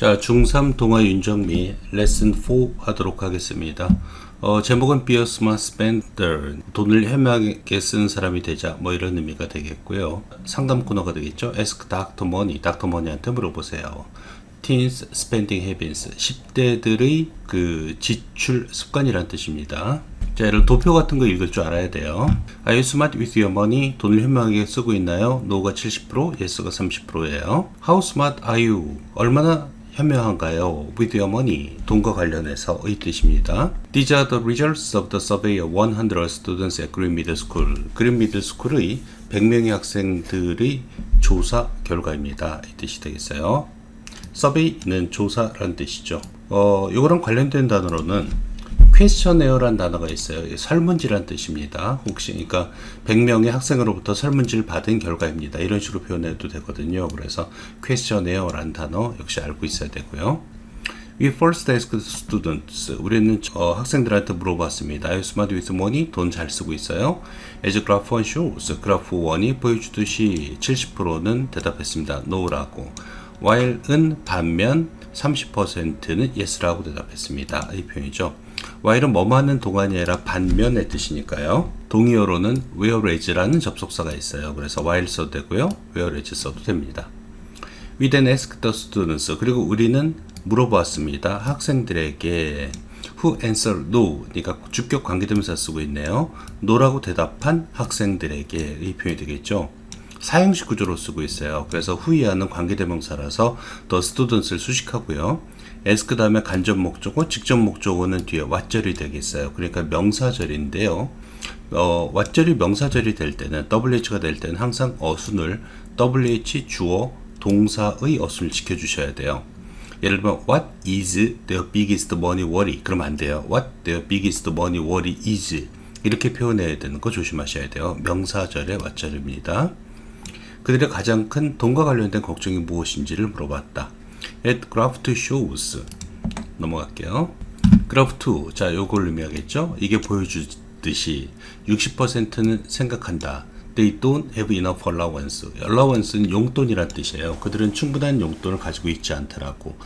자, 중3 동아 윤정미 레슨 4 하도록 하겠습니다. 제목은 Be a smart spender. 돈을 현명하게 쓰는 사람이 되자. 뭐 이런 의미가 되겠고요. 상담 코너가 되겠죠. Ask Dr. Money. Dr. Money한테 물어보세요. Teens spending habits. 10대들의 그 지출 습관이란 뜻입니다. 자, 예를 도표 같은 거 읽을 줄 알아야 돼요. Are you smart with your money? 돈을 현명하게 쓰고 있나요? No가 70%, Yes가 30%예요. How smart are you? 얼마나 현명한가요? With your money. 돈과 관련해서의 뜻입니다. These are the results of the survey of 100 students at Green Middle School. Green Middle School의 100명의 학생들의 조사 결과입니다. 이 뜻이 되겠어요. survey는 조사라는 뜻이죠. 이거랑 관련된 단어로는 questionnaires 단어가 있어요. 설문지란 뜻입니다. 혹시 그러니까 100명의 학생으로부터 설문지를 받은 결과입니다. 이런 식으로 표현해도 되거든요. 그래서 questionnaires 단어 역시 알고 있어야 되고요. We first asked students. 우리는 학생들한테 물어봤습니다. Are you smart with money? 돈 잘 쓰고 있어요? As graph 1 shows. 그래프 1이 보여주듯이 70%는 대답했습니다. No라고. while은 반면 30%는 yes라고 대답했습니다. 이 표현이죠. while은 뭐하는 동안이 아니라 반면의 뜻이니까요. 동의어로는 whereas라는 접속사가 있어요. 그래서 while 써도 되고요. whereas 써도 됩니다. We then asked the students. 그리고 우리는 물어보았습니다. 학생들에게 who answered no. 그러니까 주격 관계대명사 쓰고 있네요. no라고 대답한 학생들에게 이 표현이 되겠죠. 사형식 구조로 쓰고 있어요. 그래서 who이하는 관계대명사라서 the students를 수식하고요. ask 다음에 간접 목적어, 직접 목적어는 뒤에 what절이 되겠어요. 그러니까 명사절인데요. what절이 명사절이 될 때는 WH가 될 때는 항상 어순을 WH 주어 동사의 어순을 지켜주셔야 돼요. 예를 들면 what is their biggest money worry? 그러면 안 돼요. what their biggest money worry is 이렇게 표현해야 되는 거 조심하셔야 돼요. 명사절의 what절입니다. 그들의 가장 큰 돈과 관련된 걱정이 무엇인지를 물어봤다. At graph 2 shows. 넘어갈게요. graph 2. 자, 요걸 의미하겠죠? 이게 보여주듯이 60%는 생각한다. They don't have enough allowance. allowance는 용돈이란 뜻이에요. 그들은 충분한 용돈을 가지고 있지 않더라고.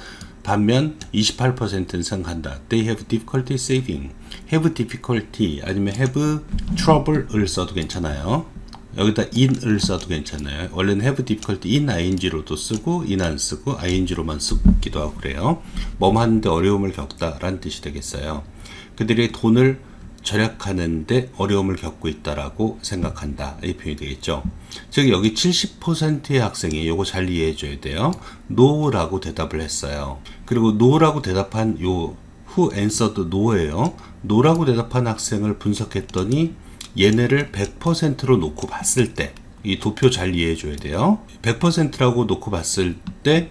반면 28%는 생각한다. They have difficulty saving. have difficulty 아니면 have trouble을 써도 괜찮아요. 여기다 in을 써도 괜찮아요. 원래는 have difficulty in ing로도 쓰고 in 안 쓰고 ing로만 쓰기도 하고 그래요. 뭐뭐 하는데 어려움을 겪다 라는 뜻이 되겠어요. 그들이 돈을 절약하는데 어려움을 겪고 있다라고 생각한다. 이 표현이 되겠죠. 즉 여기 70%의 학생이 요거 잘 이해해 줘야 돼요. no라고 대답을 했어요. 그리고 no라고 대답한 요 who answered no예요. no라고 대답한 학생을 분석했더니 얘네를 100%로 놓고 봤을 때 이 도표 잘 이해해 줘야 돼요. 100%라고 놓고 봤을 때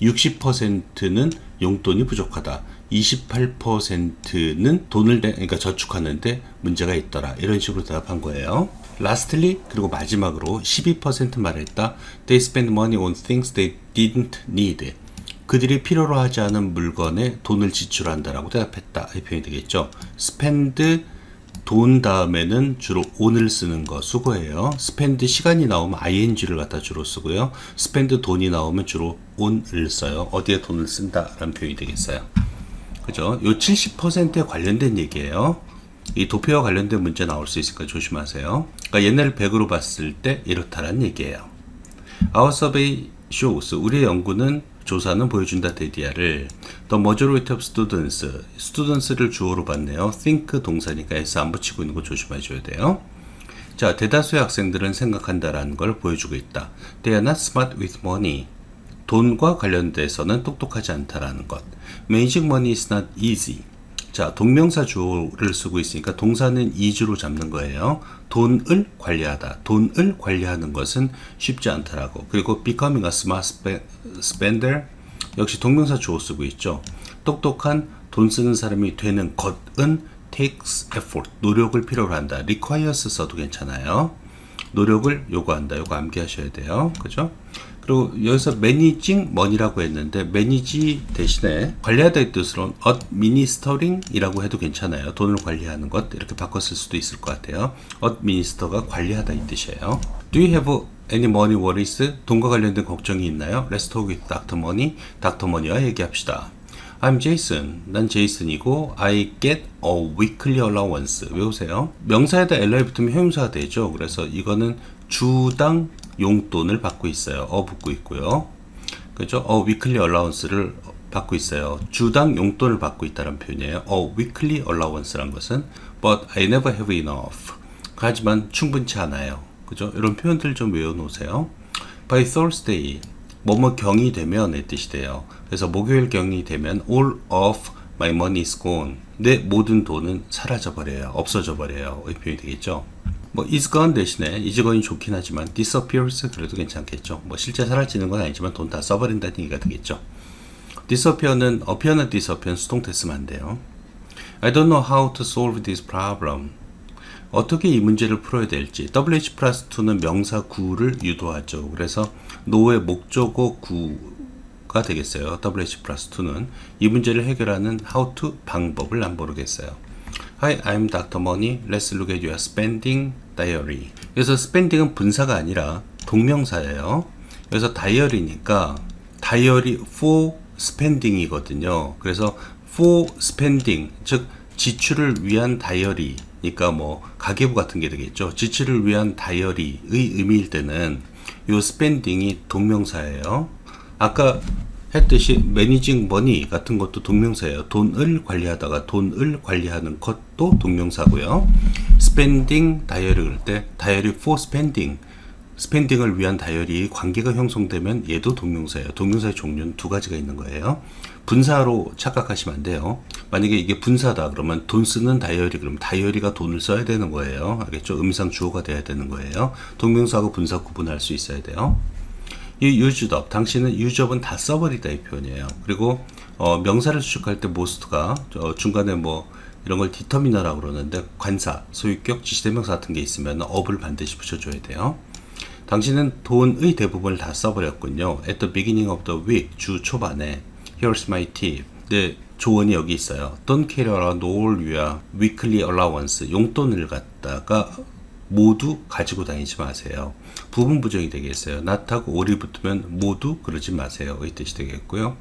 60%는 용돈이 부족하다. 28%는 돈을 그러니까 저축하는데 문제가 있더라. 이런 식으로 대답한 거예요. Lastly, 그리고 마지막으로 12% 말했다. They spend money on things they didn't need. 그들이 필요로 하지 않은 물건에 돈을 지출한다라고 대답했다. 이 표현이 되겠죠. spend 돈 다음에는 주로 on을 쓰는 거 수거예요. spend 시간이 나오면 ing를 갖다 주로 쓰고요. spend 돈이 나오면 주로 on을 써요. 어디에 돈을 쓴다라는 표현이 되겠어요. 그죠? 요 70%에 관련된 얘기예요. 이 도표와 관련된 문제 나올 수 있으니까 조심하세요. 그러니까 얘네를 100으로 봤을 때 이렇다라는 얘기예요. Our survey shows. 우리의 연구는 조사는 보여준다 데디아를 The majority of students를 주어로 봤네요. think 동사니까 s 안 붙이고 있는 거 조심해줘야 돼요. 자, 대다수의 학생들은 생각한다라는 걸 보여주고 있다. They are not smart with money. 돈과 관련돼서는 똑똑하지 않다라는 것. Managing money is not easy. 자, 동명사 주어를 쓰고 있으니까 동사는 is로 잡는 거예요. 돈을 관리하다. 돈을 관리하는 것은 쉽지 않다라고. 그리고 becoming a smart spender 역시 동명사 주어 쓰고 있죠. 똑똑한 돈 쓰는 사람이 되는 것은 takes effort. 노력을 필요로 한다. requires 써도 괜찮아요. 노력을 요구한다. 요거 암기하셔야 돼요. 그죠? 그리고 여기서 managing money라고 했는데 manage 대신에 관리하다의 뜻으로는 administering 이라고 해도 괜찮아요. 돈을 관리하는 것 이렇게 바꿨을 수도 있을 것 같아요. administer가 관리하다 이 뜻이에요. Do you have Any money worries? 돈과 관련된 걱정이 있나요? Let's talk with Dr. Money. 닥터 머니와 얘기합시다. I'm Jason. 난 제이슨이고 I get a weekly allowance. 외우세요. 명사에다 LI 붙으면 형용사가 되죠. 그래서 이거는 주당 용돈을 받고 있어요. 붙고 있고요. 그죠? weekly allowance를 받고 있어요. 주당 용돈을 받고 있다는 표현이에요. weekly allowance란 것은 but I never have enough. 하지만 충분치 않아요. 그죠? 이런 표현들 좀 외워놓으세요. By Thursday, 뭐뭐 경이 되면의 뜻이 돼요. 그래서 목요일 경이 되면 all of my money is gone. 내 모든 돈은 사라져 버려요. 없어져 버려요. 이 표현이 되겠죠. 뭐 is gone 대신에 is gone이 좋긴 하지만 disappears 그래도 괜찮겠죠. 뭐 실제 사라지는 건 아니지만 돈 다 써버린다는 얘기가 되겠죠. disappear는 appear나 disappear 수동태 쓰면 안 돼요. I don't know how to solve this problem. 어떻게 이 문제를 풀어야 될지. WH+2는 명사 구를 유도하죠. 그래서 no의 목적어 구가 되겠어요. WH+2는 이 문제를 해결하는 how to 방법을 안 모르겠어요. Hi, I'm Dr. Money. Let's look at your spending diary. 그래서 spending은 분사가 아니라 동명사예요. 그래서 diary니까 diary for spending이거든요. 그래서 for spending, 즉 지출을 위한 다이어리. 그러니까 뭐 가계부 같은 게 되겠죠. 지출을 위한 다이어리의 의미일 때는 이 spending이 동명사예요. 아까 했듯이 managing money 같은 것도 동명사예요. 돈을 관리하다가 돈을 관리하는 것도 동명사고요. spending 다이어리 그럴 때 다이어리 for spending, 스펜딩을 위한 다이어리 관계가 형성되면 얘도 동명사예요. 동명사의 종류는 두 가지가 있는 거예요. 분사로 착각하시면 안 돼요. 만약에 이게 분사다 그러면 돈 쓰는 다이어리 그러면 다이어리가 돈을 써야 되는 거예요. 알겠죠? 의미상 주어가 돼야 되는 거예요. 동명사하고 분사 구분할 수 있어야 돼요. 이 used up, 당신은 used up은 다 써버리다 이 표현이에요. 그리고 명사를 수식할 때 most가 중간에 뭐 이런 걸 determiner라고 그러는데 관사, 소유격, 지시대명사 같은 게 있으면 up을 반드시 붙여줘야 돼요. 당신은 돈의 대부분을 다 써버렸군요. At the beginning of the week, 주 초반에 Here's my tip. 네, 조언이 여기 있어요. Don't carry around all your weekly allowance. 용돈을 갖다가 모두 가지고 다니지 마세요. 부분 부정이 되겠어요. not하고 all이 붙으면 모두 그러지 마세요. 이 뜻이 되겠고요.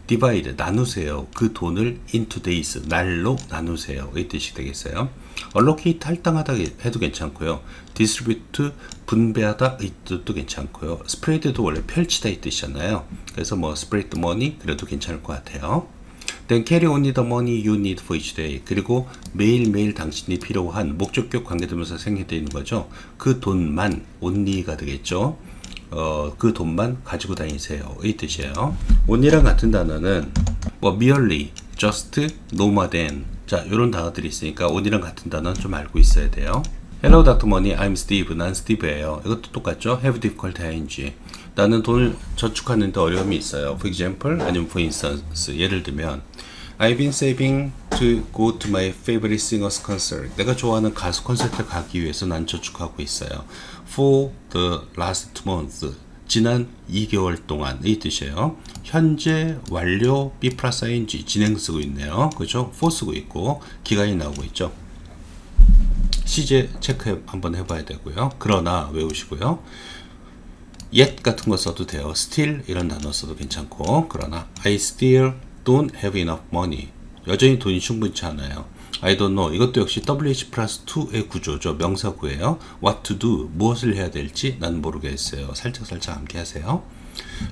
divide, 나누세요. 그 돈을 into days, 날로 나누세요. 이 뜻이 되겠어요. allocate, 할당하다 해도 괜찮고요. distribute, 분배하다 이 뜻도 괜찮고요. spread도 원래 펼치다 이 뜻이잖아요. 그래서 뭐 spread the money 그래도 괜찮을 것 같아요. Then carry only the money you need for each day. 그리고 매일매일 당신이 필요한 목적격 관계되면서 생략되어 있는 거죠. 그 돈만 only가 되겠죠. 그 돈만 가지고 다니세요. 이 뜻이에요. only랑 같은 단어는 뭐 merely, just, no more than. 자, 이런 단어들이 있으니까 only랑 같은 단어는 좀 알고 있어야 돼요. Hello, Dr. Money. I'm Steve. 난 스티브예요. 이것도 똑같죠? Have difficult ing. 나는 돈을 저축하는데 어려움이 있어요. For example, 아니면 for instance. 예를 들면 I've been saving to go to my favorite singer's concert. 내가 좋아하는 가수 콘서트 가기 위해서 난 저축하고 있어요. For the last month. 지난 2개월 동안 이 뜻이에요. 현재 완료 B 플러스 ing 진행 쓰고 있네요. 그죠? for 쓰고 있고 기간이 나오고 있죠. 시제 체크 한번 해봐야 되고요. 그러나 외우시고요. yet 같은 거 써도 돼요. still 이런 단어 써도 괜찮고 그러나 I still don't have enough money. 여전히 돈이 충분치 않아요. I don't know. 이것도 역시 WH 플러스 2의 구조죠. 명사구예요. What to do. 무엇을 해야 될지 난 모르겠어요. 살짝 암기하세요.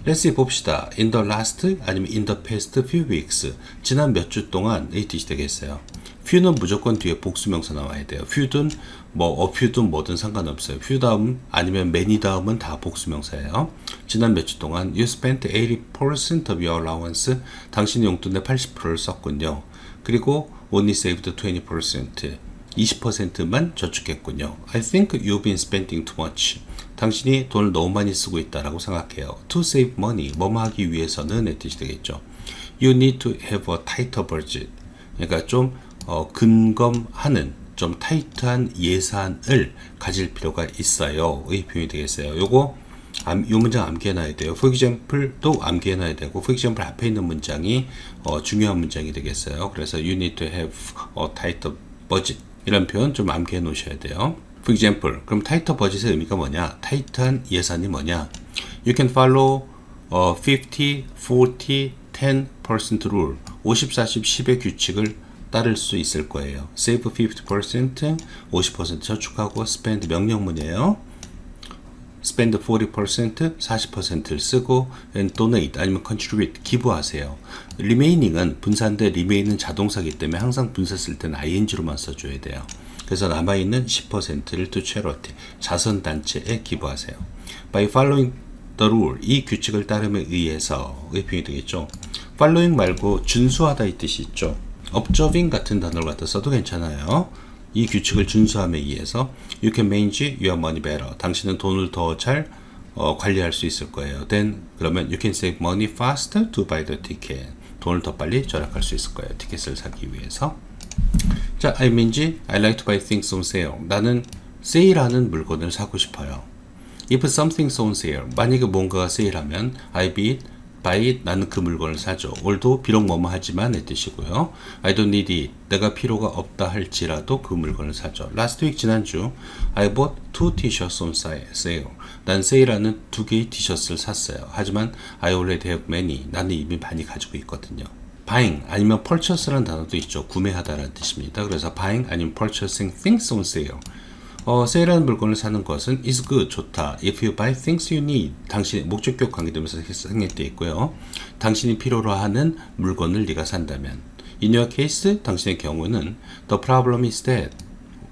Let's see 봅시다. In the last 아니면 in the past few weeks. 지난 몇 주 동안 이 뜻이 되겠어요. few는 무조건 뒤에 복수명사 나와야 돼요. few든 뭐 a few든 뭐든 상관없어요. few 다음 아니면 many 다음은 다 복수명사예요. 지난 몇 주 동안 you spent 80% of your allowance. 당신의 용돈의 80%를 썼군요. 그리고 only saved 20%. 20%만 저축했군요. I think you've been spending too much. 당신이 돈을 너무 많이 쓰고 있다라고 생각해요. To save money. 뭐뭐 하기 위해서는 의 뜻이 되겠죠. You need to have a tighter budget. 그러니까 좀 근검하는 좀 타이트한 예산을 가질 필요가 있어요. 의 표현이 되겠어요. 요거 요 문장 암기해놔야 돼요. For example도 암기해놔야 되고 for example 앞에 있는 문장이 중요한 문장이 되겠어요. 그래서 you need to have a tighter budget 이런 표현 좀 암기해 놓으셔야 돼요. For example, 그럼 타이터 버짓의 의미가 뭐냐? 타이트한 예산이 뭐냐? You can follow 50, 40, 10% rule. 50, 40, 10의 규칙을 따를 수 있을 거예요. Save 50%, 50% 저축하고 spend 명령문이에요. spend 40%, 40%를 쓰고 and donate 아니면 contribute 기부하세요. remaining은 분사인데 remain은 자동사기 때문에 항상 분사 쓸 때는 ing로만 써줘야 돼요. 그래서 남아있는 10%를 to charity 자선단체에 기부하세요. By following the rule 이 규칙을 따름에 의해서 의 표현이 되겠죠. following 말고 준수하다 이 뜻이 있죠. observing 같은 단어를 갖다 써도 괜찮아요. 이 규칙을 준수함에 의해서 you can manage your money better. 당신은 돈을 더 잘 관리할 수 있을 거예요. Then 그러면 you can save money faster to buy the ticket. 돈을 더 빨리 절약할 수 있을 거예요. 티켓을 사기 위해서. 자, I mean, I like to buy things on sale. 나는 세일하는 물건을 사고 싶어요. If something's on sale, 만약에 뭔가가 세일하면 I buy it, 나는 그 물건을 사죠. although 비록 뭐뭐 하지만 의 뜻이고요. I don't need it, 내가 필요가 없다 할지라도 그 물건을 사죠. Last week 지난주 I bought 2 t-shirts on sale. 난 세일하는 2개의 티셔츠를 샀어요. 하지만 I already have many. 나는 이미 많이 가지고 있거든요. buying 아니면 purchase라는 단어도 있죠. 구매하다라는 뜻입니다. 그래서 buying 아니면 purchasing things on sale. 세일하는 물건을 사는 것은 is good, 좋다. If you buy things you need, 당신의 목적격 관계되면서 생략되어 있고요. 당신이 필요로 하는 물건을 네가 산다면. In your case, 당신의 경우는 the problem is that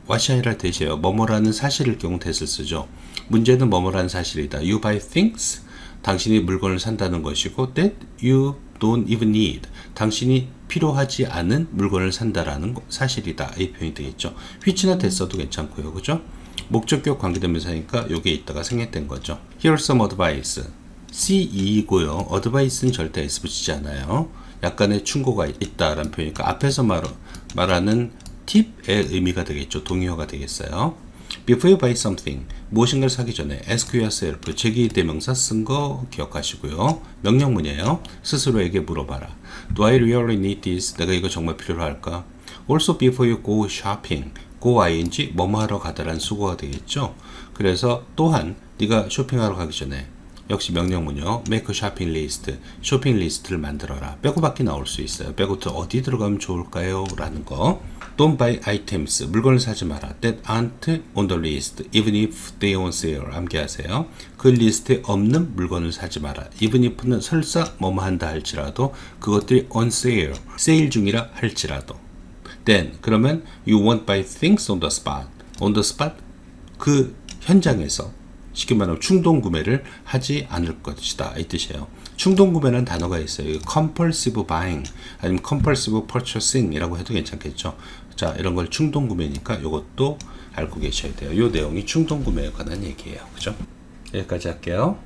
what이 아니라 대시에요. 뭐뭐라는 사실일 경우 that을 쓰죠. 문제는 뭐뭐라는 사실이다. You buy things, 당신이 물건을 산다는 것이고 that you don't even need, 당신이 필요하지 않은 물건을 산다라는 사실이다. 이 표현이 되겠죠. which나 됐어도 괜찮고요. 그죠? 목적격 관계대명사니까 요게 있다가 생략된 거죠. Here's some advice. CE이고요. advice는 절대 S 붙이지 않아요. 약간의 충고가 있다라는 표현이니까 앞에서 말하는 팁의 의미가 되겠죠. 동의어가 되겠어요. Before you buy something, 무엇인가를 사기 전에 ask yourself, 제기대명사 쓴 거 기억하시고요. 명령문이에요. 스스로에게 물어봐라. Do I really need this? 내가 이거 정말 필요로 할까? Also before you go shopping, go ing, 뭐뭐 하러 가다라는 수고가 되겠죠. 그래서 또한 네가 쇼핑하러 가기 전에 역시 명령문이요. Make a shopping list, 쇼핑 리스트를 만들어라. 빼고밖에 나올 수 있어요. 빼고 어디 들어가면 좋을까요? 라는 거. Don't buy items, 물건을 사지 마라. That aren't on the list, even if they on sale. 암기하세요. 그 리스트에 없는 물건을 사지 마라. Even if는 설사 뭐뭐 한다 할지라도 그것들이 on sale, 세일 중이라 할지라도. Then, 그러면 you won't buy things on the spot. On the spot, 그 현장에서 쉽게 말하면 충동 구매를 하지 않을 것이다. 이 뜻이에요. 충동 구매라는 단어가 있어요. compulsive buying 아니면 compulsive purchasing 이라고 해도 괜찮겠죠. 자, 이런 걸 충동 구매니까 이것도 알고 계셔야 돼요. 이 내용이 충동 구매에 관한 얘기예요. 그죠? 여기까지 할게요.